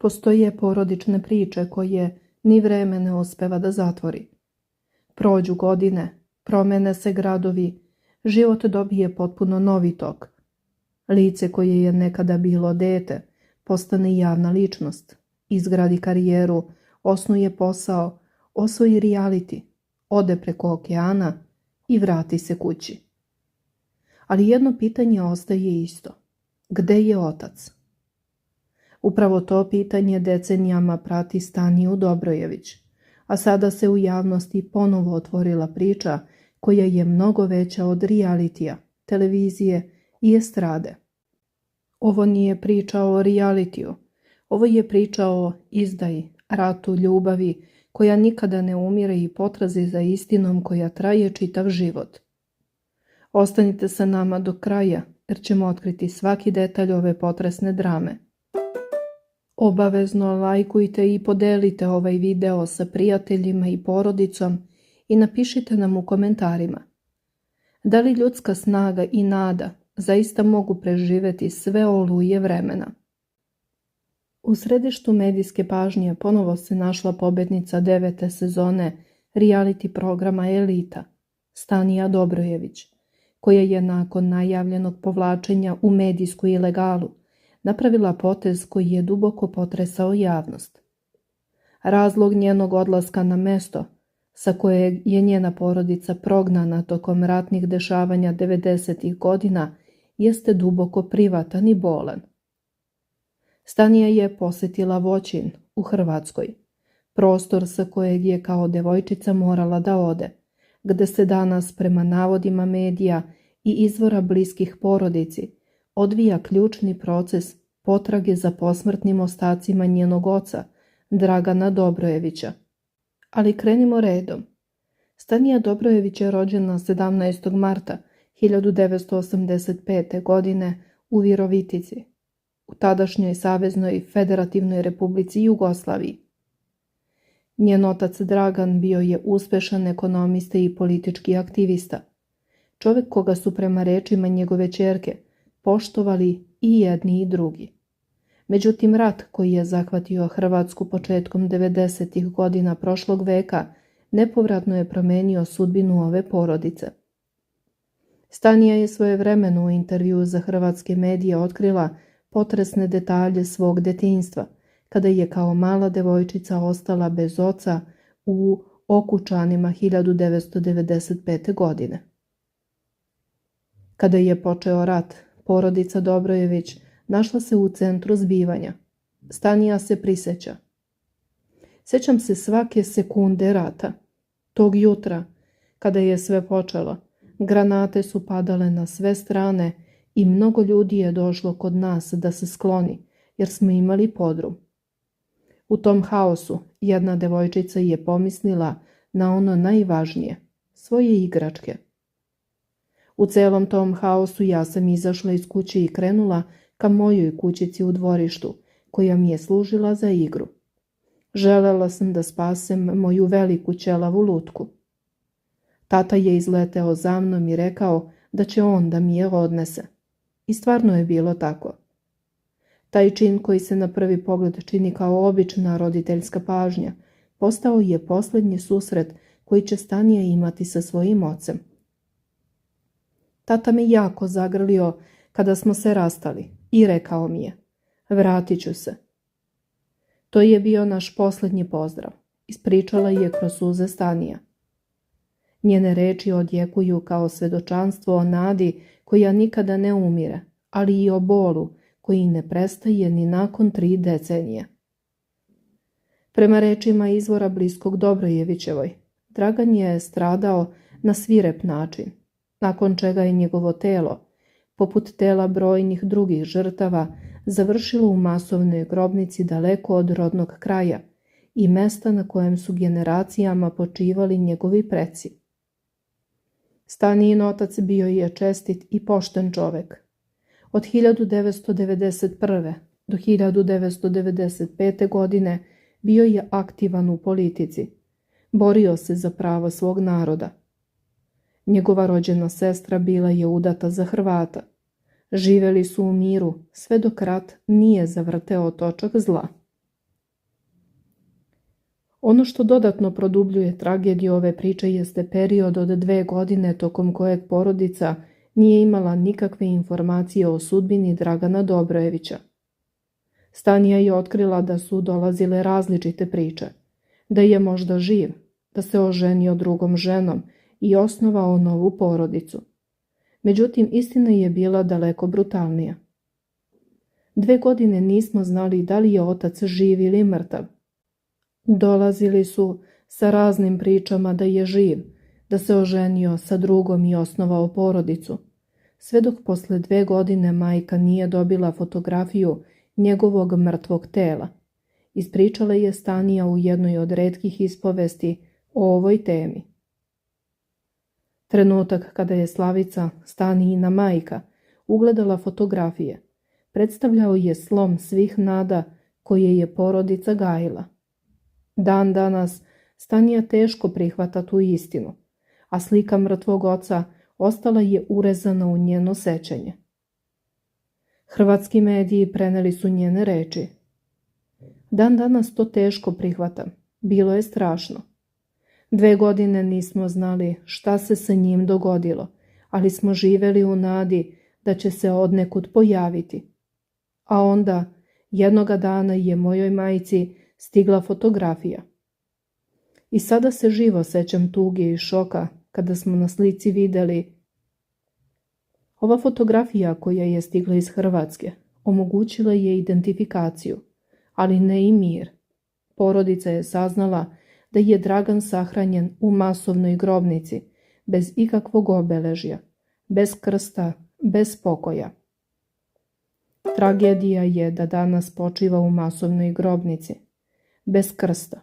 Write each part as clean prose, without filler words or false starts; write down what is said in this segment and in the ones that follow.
Postoje porodične priče koje ni vreme ne uspeva da zatvori. Prođu godine, promene se gradovi, život dobije potpuno novi tok. Lice koje je nekada bilo dete postane javna ličnost, izgradi karijeru, osnuje posao, osvoji reality, ode preko okeana i vrati se kući. Ali jedno pitanje ostaje isto. Gde je otac? Upravo to pitanje decenijama prati Staniju Dobrojević, a sada se u javnosti ponovo otvorila priča koja je mnogo veća od realitija, televizije i estrade. Ovo nije priča o realitiju, ovo je priča o izdaji, ratu, ljubavi, koja nikada ne umire i potrazi za istinom koja traje čitav život. Ostanite sa nama do kraja, jer ćemo otkriti svaki detalj ove potresne drame. Obavezno lajkujte i podelite ovaj video sa prijateljima i porodicom i napišite nam u komentarima. Da li ljudska snaga i nada zaista mogu preživeti sve oluje vremena? U središtu medijske pažnje ponovo se našla pobednica 9. sezone reality programa Elita, Stanija Dobrojević, koja je nakon najavljenog povlačenja u medijsku ilegalu napravila potez koji je duboko potresao javnost. Razlog njenog odlaska na mesto sa kojeg je njena porodica prognana tokom ratnih dešavanja 90. godina jeste duboko privatan i bolan. Stanija je posjetila Voćin u Hrvatskoj, prostor sa kojeg je kao devojčica morala da ode, gde se danas prema navodima medija i izvora bliskih porodici odvija ključni proces potrage za posmrtnim ostacima njenog oca, Dragana Dobrojevića. Ali krenimo redom. Stanija Dobrojević je rođena 17. marta 1985. godine u Virovitici, u tadašnjoj Saveznoj Federativnoj Republici Jugoslaviji. Njen otac Dragan bio je uspešan ekonomista i politički aktivista, čovjek koga su prema rečima njegove ćerke poštovali i jedni i drugi. Međutim, rat koji je zahvatio Hrvatsku početkom 90. godina prošlog veka nepovratno je promenio sudbinu ove porodice. Stanija je svojevremeno u intervjuu za hrvatske medije otkrila potresne detalje svog detinjstva, kada je kao mala devojčica ostala bez oca u Okučanima 1995. godine. Kada je počeo rat, porodica Dobrojević našla se u centru zbivanja. Stanija se prisjeća. Sjećam se svake sekunde rata. Tog jutra, kada je sve počelo, granate su padale na sve strane i mnogo ljudi je došlo kod nas da se skloni, jer smo imali podrum. U tom haosu jedna devojčica je pomislila na ono najvažnije, svoje igračke. U celom tom haosu ja sam izašla iz kuće i krenula ka mojoj kućici u dvorištu, koja mi je služila za igru. Želela sam da spasem moju veliku ćelavu lutku. Tata je izleteo za mnom i rekao da će on da mi je odnese. I stvarno je bilo tako. Taj čin koji se na prvi pogled čini kao obična roditeljska pažnja, postao je posljednji susret koji će Stanija imati sa svojim ocem. Tata me jako zagrlio kada smo se rastali i rekao mi je: vratit ću se. To je bio naš posljednji pozdrav, ispričala je kroz suze Stanija. Njene reči odjekuju kao svedočanstvo o nadi koja nikada ne umire, ali i o bolu koji ne prestaje ni nakon 3 decenije. Prema rečima izvora bliskog Dobrojevićevoj, Dragan je stradao na svirep način, nakon čega je njegovo telo, poput tela brojnih drugih žrtava, završilo u masovnoj grobnici daleko od rodnog kraja i mesta na kojem su generacijama počivali njegovi preci. Stanijin otac bio je čestit i pošten čovek. Od 1991. do 1995. godine bio je aktivan u politici. Borio se za pravo svog naroda. Njegova rođena sestra bila je udata za Hrvata. Živeli su u miru sve dok rat nije zavrteo točak zla. Ono što dodatno produbljuje tragediju ove priče jeste period od 2 godine tokom kojeg porodica nije imala nikakve informacije o sudbini Dragana Dobrojevića. Stanija je otkrila da su dolazile različite priče, da je možda živ, da se oženio drugom ženom i osnovao novu porodicu. Međutim, istina je bila daleko brutalnija. 2 godine nismo znali da li je otac živ ili mrtav. Dolazili su sa raznim pričama da je živ, da se oženio sa drugom i osnovao porodicu, sve dok posle 2 godine majka nije dobila fotografiju njegovog mrtvog tela. Ispričala je Stanija u jednoj od retkih ispovesti o ovoj temi. Trenutak kada je Slavica, Stanijina majka, ugledala fotografije, predstavljao je slom svih nada koje je porodica gajila. Dan danas Stanija teško prihvata tu istinu, a slika mrtvog oca ostala je urezana u njeno sećanje. Hrvatski mediji preneli su njene reči. Dan danas to teško prihvatam. Bilo je strašno. 2 godine nismo znali šta se sa njim dogodilo, ali smo živeli u nadi da će se odnekud pojaviti. A onda, jednoga dana je mojoj majci stigla fotografija. I sada se živo sećam tuge i šoka kada smo na slici vidjeli. Ova fotografija koja je stigla iz Hrvatske omogućila je identifikaciju, ali ne i mir. Porodica je saznala da je Dragan sahranjen u masovnoj grobnici, bez ikakvog obeležja, bez krsta, bez pokoja. Tragedija je da danas počiva u masovnoj grobnici, bez krsta.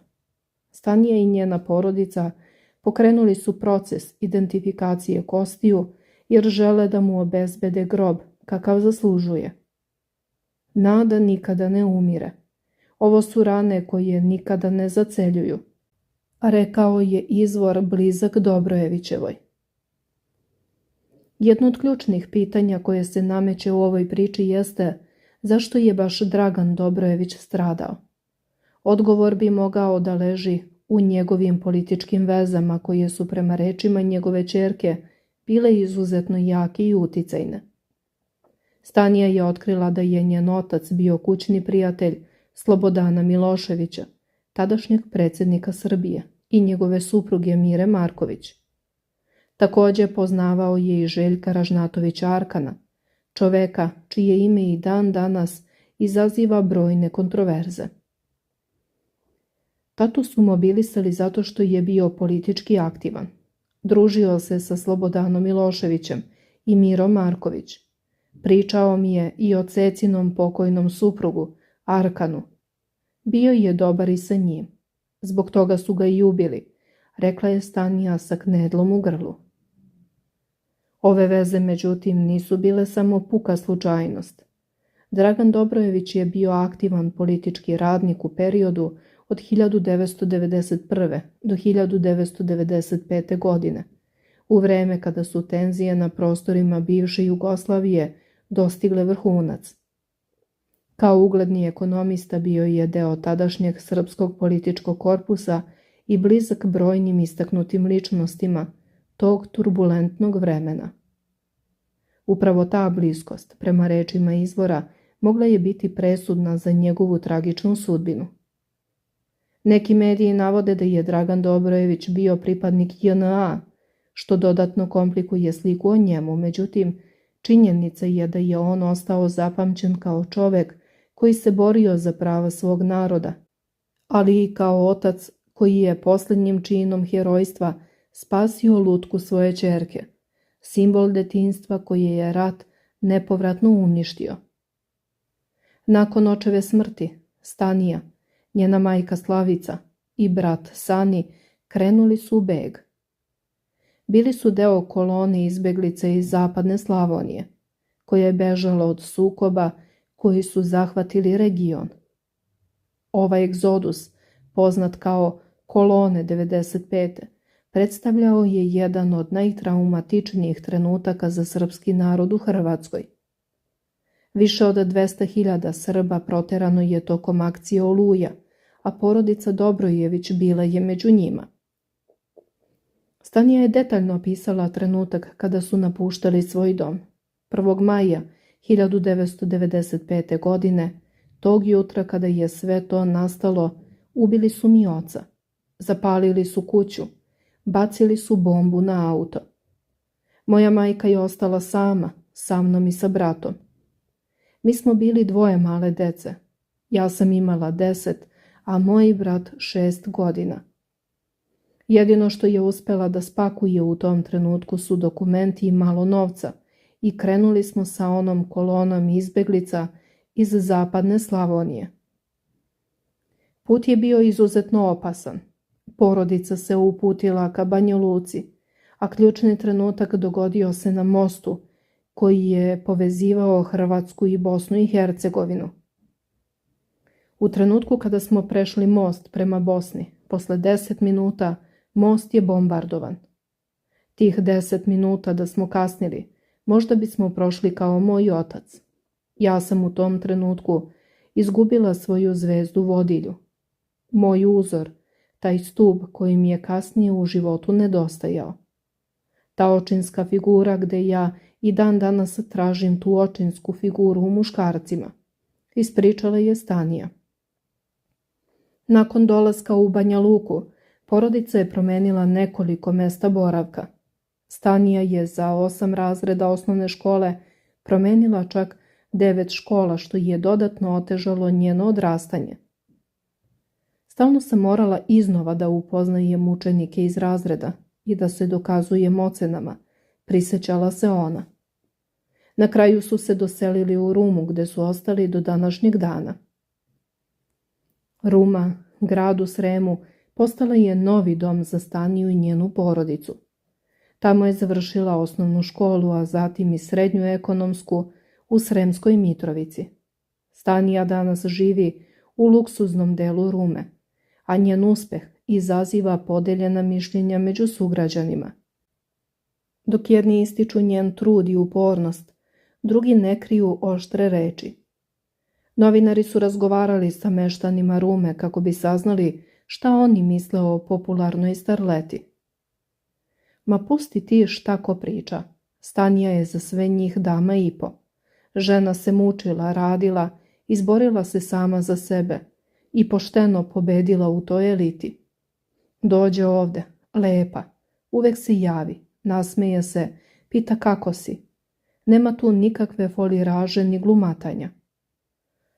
Stanija i njena porodica pokrenuli su proces identifikacije kostiju jer žele da mu obezbede grob kakav zaslužuje. Nada nikada ne umire. Ovo su rane koje nikada ne zaceljuju, rekao je izvor blizak Dobrojevićevoj. Jedno od ključnih pitanja koje se nameće u ovoj priči jeste zašto je baš Dragan Dobrojević stradao. Odgovor bi mogao da leži u njegovim političkim vezama koje su prema rečima njegove ćerke bile izuzetno jake i uticajne. Stanija je otkrila da je njen otac bio kućni prijatelj Slobodana Miloševića, tadašnjeg predsjednika Srbije, i njegove supruge Mire Marković. Također poznavao je i Željka Ražnatovića Arkana, čoveka čije ime i dan danas izaziva brojne kontroverze. Tatu su mobilisali zato što je bio politički aktivan. Družio se sa Slobodanom Miloševićem i Mirom Marković. Pričao mi je i o cecinom pokojnom suprugu, Arkanu. Bio je dobar i sa njim. Zbog toga su ga i ubili, rekla je Stanija sa knedlom u grlu. Ove veze, međutim, nisu bile samo puka slučajnost. Dragan Dobrojević je bio aktivan politički radnik u periodu od 1991. do 1995. godine, u vreme kada su tenzije na prostorima bivše Jugoslavije dostigle vrhunac. Kao ugledni ekonomista bio je deo tadašnjeg srpskog političkog korpusa i blizak brojnim istaknutim ličnostima tog turbulentnog vremena. Upravo ta bliskost, prema rečima izvora, mogla je biti presudna za njegovu tragičnu sudbinu. Neki mediji navode da je Dragan Dobrojević bio pripadnik JNA, što dodatno komplikuje sliku o njemu, međutim, činjenica je da je on ostao zapamćen kao čovek koji se borio za prava svog naroda, ali i kao otac koji je posljednjim činom herojstva spasio lutku svoje ćerke, simbol detinjstva koje je rat nepovratno uništio. Nakon očeve smrti, Stanija, njena majka Slavica i brat Sani krenuli su u beg. Bili su deo kolone izbeglice iz zapadne Slavonije, koja je bežala od sukoba koji su zahvatili region. Ovaj egzodus, poznat kao Kolone 95. predstavljao je jedan od najtraumatičnijih trenutaka za srpski narod u Hrvatskoj. Više od 200.000 Srba proterano je tokom akcije Oluja, a porodica Dobrojević bila je među njima. Stanija je detaljno opisala trenutak kada su napuštali svoj dom. 1. maja 1995. godine, tog jutra kada je sve to nastalo, ubili su mi oca. Zapalili su kuću, bacili su bombu na auto. Moja majka je ostala sama, sa mnom i sa bratom. Mi smo bili 2 male dece. Ja sam imala 10, a moj brat 6 godina. Jedino što je uspela da spakuje u tom trenutku su dokumenti i malo novca i krenuli smo sa onom kolonom izbeglica iz zapadne Slavonije. Put je bio izuzetno opasan. Porodica se uputila ka Banja Luci, a ključni trenutak dogodio se na mostu koji je povezivao Hrvatsku i Bosnu i Hercegovinu. U trenutku kada smo prešli most prema Bosni, posle 10 minuta, most je bombardovan. Tih 10 minuta da smo kasnili, možda bismo prošli kao moj otac. Ja sam u tom trenutku izgubila svoju zvezdu vodilju. Moj uzor, taj stub koji mi je kasnije u životu nedostajao. Ta očinska figura gde ja i dan danas tražim tu očinsku figuru u muškarcima, ispričala je Stanija. Nakon dolaska u Banja Luku, porodica je promenila nekoliko mesta boravka. Stanija je za 8 razreda osnovne škole promenila čak 9 škola, što je dodatno otežalo njeno odrastanje. Stalno sam morala iznova da upoznajem učenike iz razreda i da se dokazujem ocenama, prisećala se ona. Na kraju su se doselili u Rumu, gde su ostali do današnjeg dana. Ruma, grad u Sremu, postala je novi dom za Staniju i njenu porodicu. Tamo je završila osnovnu školu, a zatim i srednju ekonomsku u Sremskoj Mitrovici. Stanija danas živi u luksuznom delu Rume, a njen uspeh izaziva podeljena mišljenja među sugrađanima. Dok jedni ističu njen trud i upornost, drugi ne kriju oštre reči. Novinari su razgovarali sa meštanima Rume kako bi saznali šta oni misle o popularnoj starleti. Ma pusti ti šta ko priča, Stanija je za sve njih dama i po. Žena se mučila, radila, izborila se sama za sebe i pošteno pobedila u toj eliti. Dođe ovde, lepa, uvek se javi, nasmeje se, pita kako si. Nema tu nikakve foliraže ni glumatanja.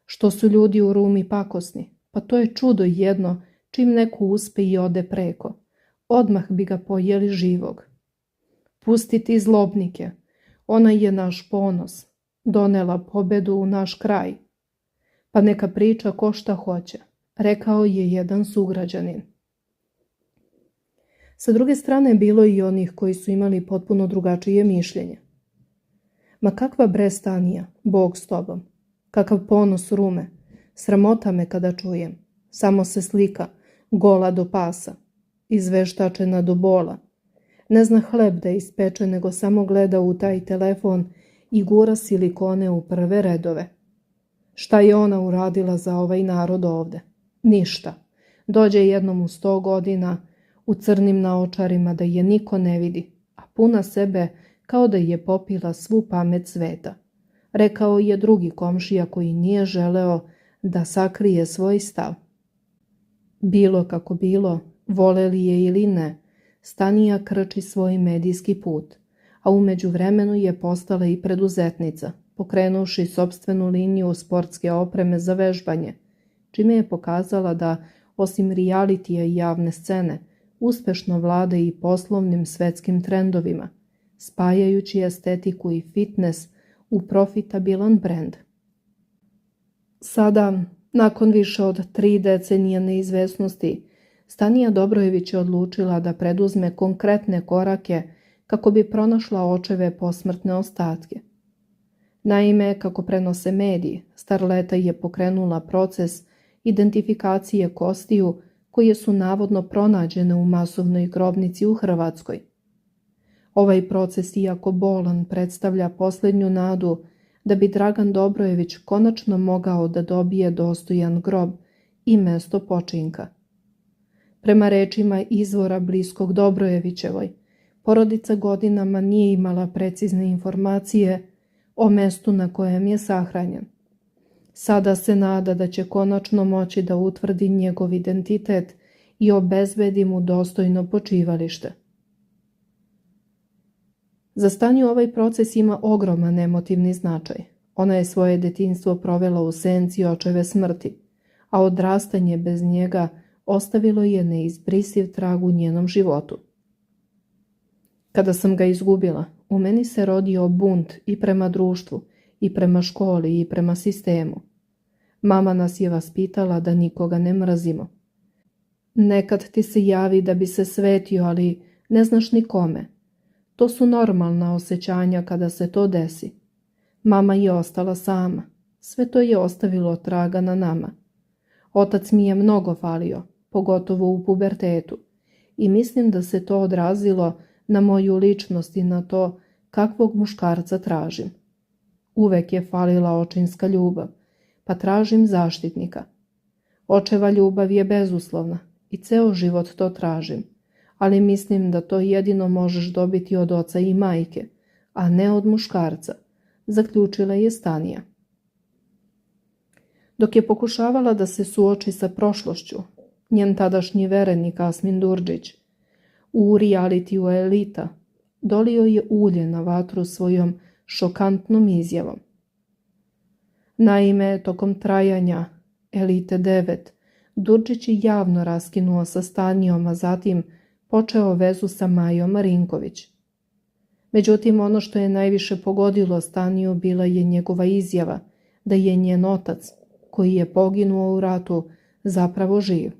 Što su ljudi u Rumi pakosni, pa to je čudo jedno čim neko uspe i ode preko. Odmah bi ga pojeli živog. Pusti ti zlobnike, ona je naš ponos, donela pobedu u naš kraj. Pa neka priča ko šta hoće, rekao je jedan sugrađanin. Sa druge strane bilo je i onih koji su imali potpuno drugačije mišljenje. Ma kakva bre Stanija, Bog s tobom, kakav ponos Rume, sramota me kada čujem, samo se slika, gola do pasa, izveštačena do bola. Ne zna hleb da ispeče, nego samo gleda u taj telefon i gura silikone u prve redove. Šta je ona uradila za ovaj narod ovde? Ništa. Dođe jednom u 100 godina, u crnim naočarima da je niko ne vidi, a puna sebe kao da je popila svu pamet sveta. Rekao je drugi komšija koji nije želeo da sakrije svoj stav. Bilo kako bilo, voleli je ili ne, Stanija krči svoj medijski put, a u međuvremenu je postala i preduzetnica, pokrenuvši sopstvenu liniju sportske opreme za vežbanje, čime je pokazala da, osim realitija i javne scene, uspešno vlada i poslovnim svetskim trendovima, spajajući estetiku i fitness u profitabilan brend. Sada, nakon više od 3 decenije neizvesnosti, Stanija Dobrojević je odlučila da preduzme konkretne korake kako bi pronašla očeve posmrtne ostatke. Naime, kako prenose mediji, starleta je pokrenula proces identifikacije kostiju koje su navodno pronađene u masovnoj grobnici u Hrvatskoj. Ovaj proces, iako bolan, predstavlja posljednju nadu da bi Dragan Dobrojević konačno mogao da dobije dostojan grob i mesto počinka. Prema rečima izvora bliskog Dobrojevićevoj, porodica godinama nije imala precizne informacije o mestu na kojem je sahranjen. Sada se nada da će konačno moći da utvrdi njegov identitet i obezbedi mu dostojno počivalište. Za Stanju ovaj proces ima ogroman emotivni značaj. Ona je svoje detinjstvo provela u senci očeve smrti, a odrastanje bez njega ostavilo je neizbrisiv trag u njenom životu. Kada sam ga izgubila, u meni se rodio bunt i prema društvu, i prema školi, i prema sistemu. Mama nas je vaspitala da nikoga ne mrazimo. Nekad ti se javi da bi se svetio, ali ne znaš ni kome. To su normalna osjećanja kada se to desi. Mama je ostala sama. Sve to je ostavilo traga na nama. Otac mi je mnogo falio, pogotovo u pubertetu, i mislim da se to odrazilo na moju ličnost i na to kakvog muškarca tražim. Uvek je falila očinska ljubav, pa tražim zaštitnika. Očeva ljubav je bezuslovna i ceo život to tražim, ali mislim da to jedino možeš dobiti od oca i majke, a ne od muškarca, zaključila je Stanija. Dok je pokušavala da se suoči sa prošlošću, njen tadašnji verenik Asmin Durdžić u realitiju Elita dolio je ulje na vatru svojom šokantnom izjavom. Naime, tokom trajanja Elite 9, Durdžić je javno raskinuo sa Stanijom, a zatim počeo vezu sa Majom Marinković. Međutim, ono što je najviše pogodilo Staniju bila je njegova izjava da je njen otac, koji je poginuo u ratu, zapravo živ.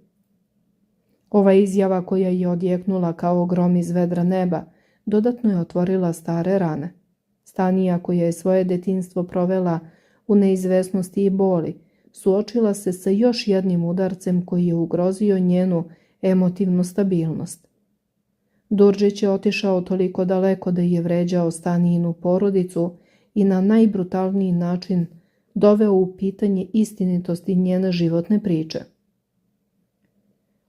Ova izjava, koja je odjeknula kao grom iz vedra neba, dodatno je otvorila stare rane. Stanija, koja je svoje detinjstvo provela u neizvesnosti i boli, suočila se sa još jednim udarcem koji je ugrozio njenu emotivnu stabilnost. Durdžić je otišao toliko daleko da je vređao Stanijinu porodicu i na najbrutalniji način doveo u pitanje istinitosti njene životne priče.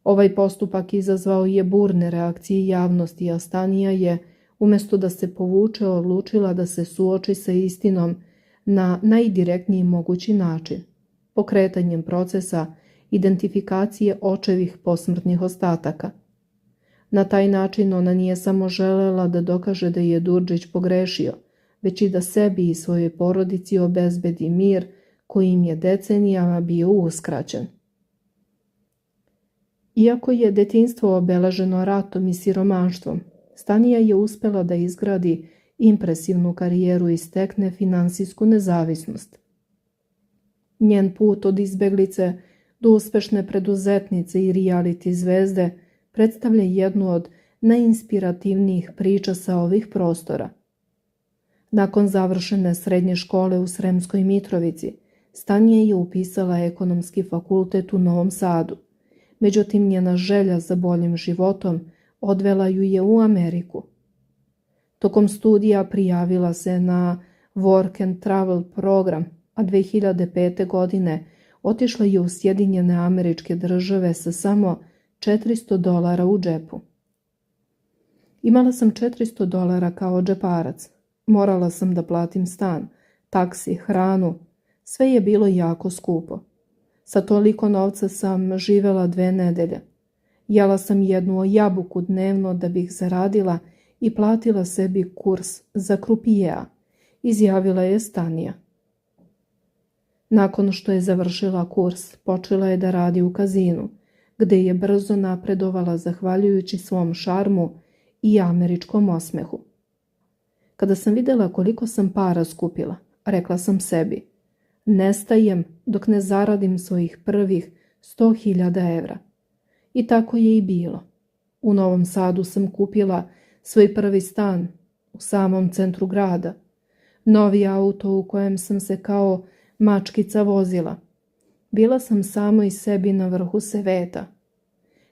Ovaj postupak izazvao je burne reakcije javnosti, a Stanija je, umjesto da se povuče, odlučila da se suoči sa istinom na najdirektniji mogući način, pokretanjem procesa identifikacije očevih posmrtnih ostataka. Na taj način ona nije samo želela da dokaže da je Durdžić pogrešio, već i da sebi i svojoj porodici obezbedi mir koji im je decenijama bio uskraćen. Iako je detinjstvo obeleženo ratom i siromaštvom, Stanija je uspela da izgradi impresivnu karijeru i stekne finansijsku nezavisnost. Njen put od izbeglice do uspešne preduzetnice i reality zvezde predstavlja jednu od najinspirativnijih priča sa ovih prostora. Nakon završene srednje škole u Sremskoj Mitrovici, Stanija je upisala ekonomski fakultet u Novom Sadu. Međutim, njena želja za boljim životom odvela ju je u Ameriku. Tokom studija prijavila se na Work and Travel program, a 2005. godine otišla je u Sjedinjene Američke Države sa samo $400 u džepu. Imala sam $400 kao džeparac. Morala sam da platim stan, taksi, hranu. Sve je bilo jako skupo. Sa toliko novca sam živela 2 nedelje. Jela sam jednu jabuku dnevno da bih zaradila i platila sebi kurs za krupijea, izjavila je Stanija. Nakon što je završila kurs, počela je da radi u kazinu, gde je brzo napredovala zahvaljujući svom šarmu i američkom osmehu. Kada sam vidjela koliko sam para skupila, rekla sam sebi, nestajem dok ne zaradim svojih prvih 100.000 evra. I tako je i bilo. U Novom Sadu sam kupila svoj prvi stan u samom centru grada, novi auto u kojem sam se kao mačkica vozila. Bila sam samo i sebi na vrhu sveta.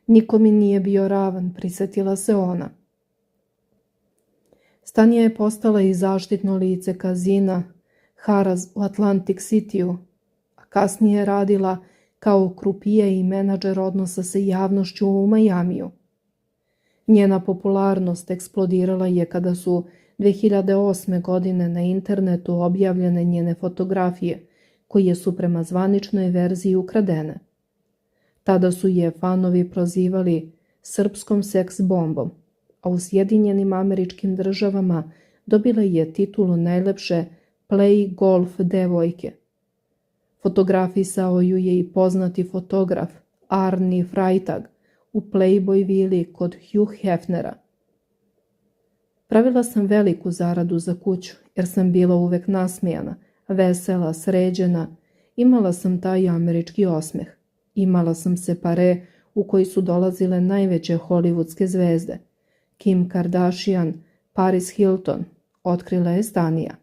Niko mi nije bio ravan, prisjetila se ona. Stanija je postala i zaštitno lice kazina Haraz u Atlantic Cityu, a kasnije radila kao krupije i menadžer odnosa sa javnošću u Majamiju. Njena popularnost eksplodirala je kada su 2008. godine na internetu objavljene njene fotografije, koje su prema zvaničnoj verziji ukradene. Tada su je fanovi prozivali srpskom seks bombom, a u Sjedinjenim Američkim Državama dobila je titulu najlepše play golf devojke. Fotografisao ju je i poznati fotograf Arnie Freitag u Playboy vili kod Hugh Hefnera. Pravila sam veliku zaradu za kuću jer sam bila uvek nasmijana, vesela, sređena, imala sam taj američki osmeh. Imala sam separe u koji su dolazile najveće hollywoodske zvezde. Kim Kardashian, Paris Hilton, otkrila je Stanija.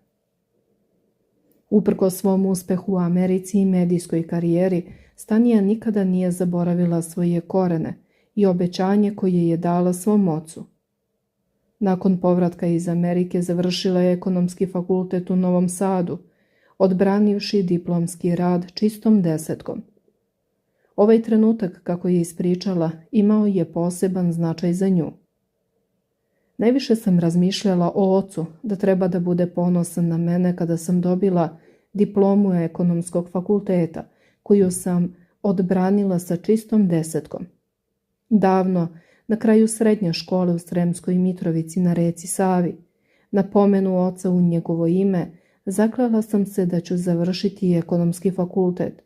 Uprkos svom uspehu u Americi i medijskoj karijeri, Stanija nikada nije zaboravila svoje korene i obećanje koje je dala svom ocu. Nakon povratka iz Amerike završila je ekonomski fakultet u Novom Sadu, odbranivši diplomski rad čistom 10. Ovaj trenutak, kako je ispričala, imao je poseban značaj za nju. Najviše sam razmišljala o ocu, da treba da bude ponosan na mene kada sam dobila diplomu ekonomskog fakulteta, koju sam odbranila sa čistom 10. Davno, na kraju srednje škole u Sremskoj Mitrovici na reci Savi, na pomenu oca u njegovo ime, zaklela sam se da ću završiti ekonomski fakultet.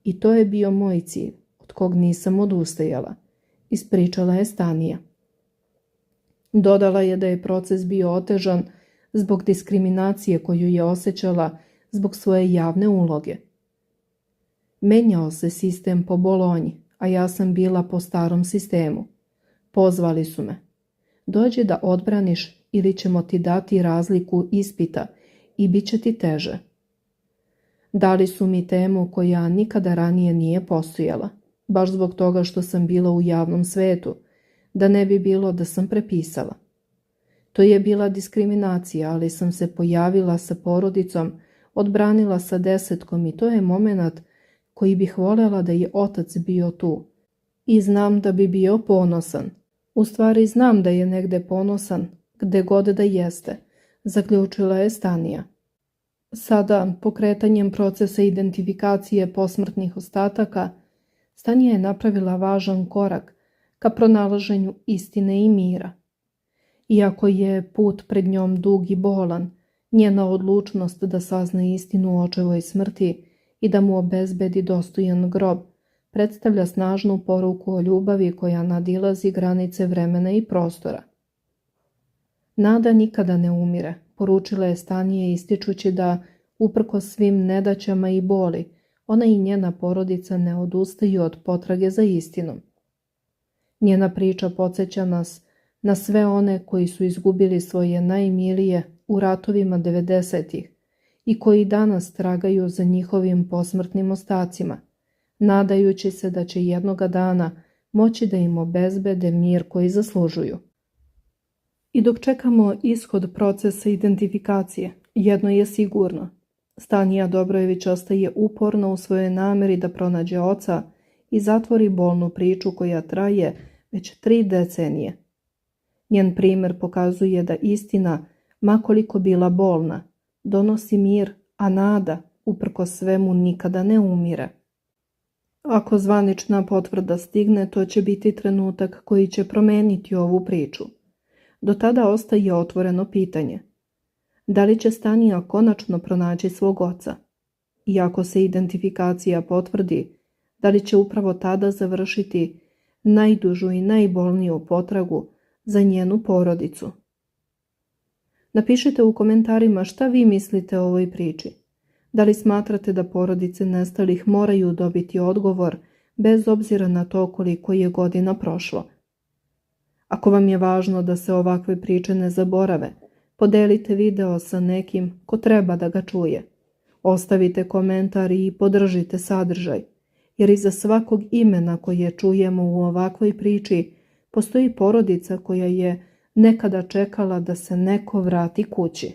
I to je bio moj cilj, od kog nisam odustajala, ispričala je Stanija. Dodala je da je proces bio otežan zbog diskriminacije koju je osjećala zbog svoje javne uloge. Menjao se sistem po Bolonji, a ja sam bila po starom sistemu. Pozvali su me. Dođi da odbraniš ili ćemo ti dati razliku ispita i bit će ti teže. Dali su mi temu koja nikada ranije nije postojala, baš zbog toga što sam bila u javnom svetu, da ne bi bilo da sam prepisala. To je bila diskriminacija, ali sam se pojavila sa porodicom, odbranila sa 10 i to je momenat koji bih voljela da je otac bio tu. I znam da bi bio ponosan. U stvari znam da je negde ponosan, gde god da jeste, zaključila je Stanija. Sada, pokretanjem procesa identifikacije posmrtnih ostataka, Stanija je napravila važan korak ka pronalaženju istine i mira. Iako je put pred njom dug i bolan, njena odlučnost da sazna istinu o očevoj smrti i da mu obezbedi dostojan grob predstavlja snažnu poruku o ljubavi koja nadilazi granice vremena i prostora. Nada nikada ne umire, poručila je Stanija ističući da, uprkos svim nedaćama i boli, ona i njena porodica ne odustaju od potrage za istinom. Njena priča podsjeća nas na sve one koji su izgubili svoje najmilije u ratovima 90-ih i koji danas tragaju za njihovim posmrtnim ostacima, nadajući se da će jednoga dana moći da im obezbede mir koji zaslužuju. I dok čekamo ishod procesa identifikacije, jedno je sigurno. Stanija Dobrojević ostaje uporna u svojoj nameri da pronađe oca i zatvori bolnu priču koja traje već 3 decenije. Njen primjer pokazuje da istina, makoliko bila bolna, donosi mir, a nada, uprkos svemu, nikada ne umire. Ako zvanična potvrda stigne, to će biti trenutak koji će promeniti ovu priču. Do tada ostaje otvoreno pitanje. Da li će Stanija konačno pronaći svog oca? I ako se identifikacija potvrdi, da li će upravo tada završiti najdužu i najbolniju potragu za njenu porodicu? Napišite u komentarima šta vi mislite o ovoj priči. Da li smatrate da porodice nestalih moraju dobiti odgovor bez obzira na to koliko je godina prošlo? Ako vam je važno da se ovakve priče ne zaborave, podelite video sa nekim ko treba da ga čuje. Ostavite komentar i podržite sadržaj, jer iza svakog imena koje čujemo u ovakvoj priči postoji porodica koja je nekada čekala da se neko vrati kući.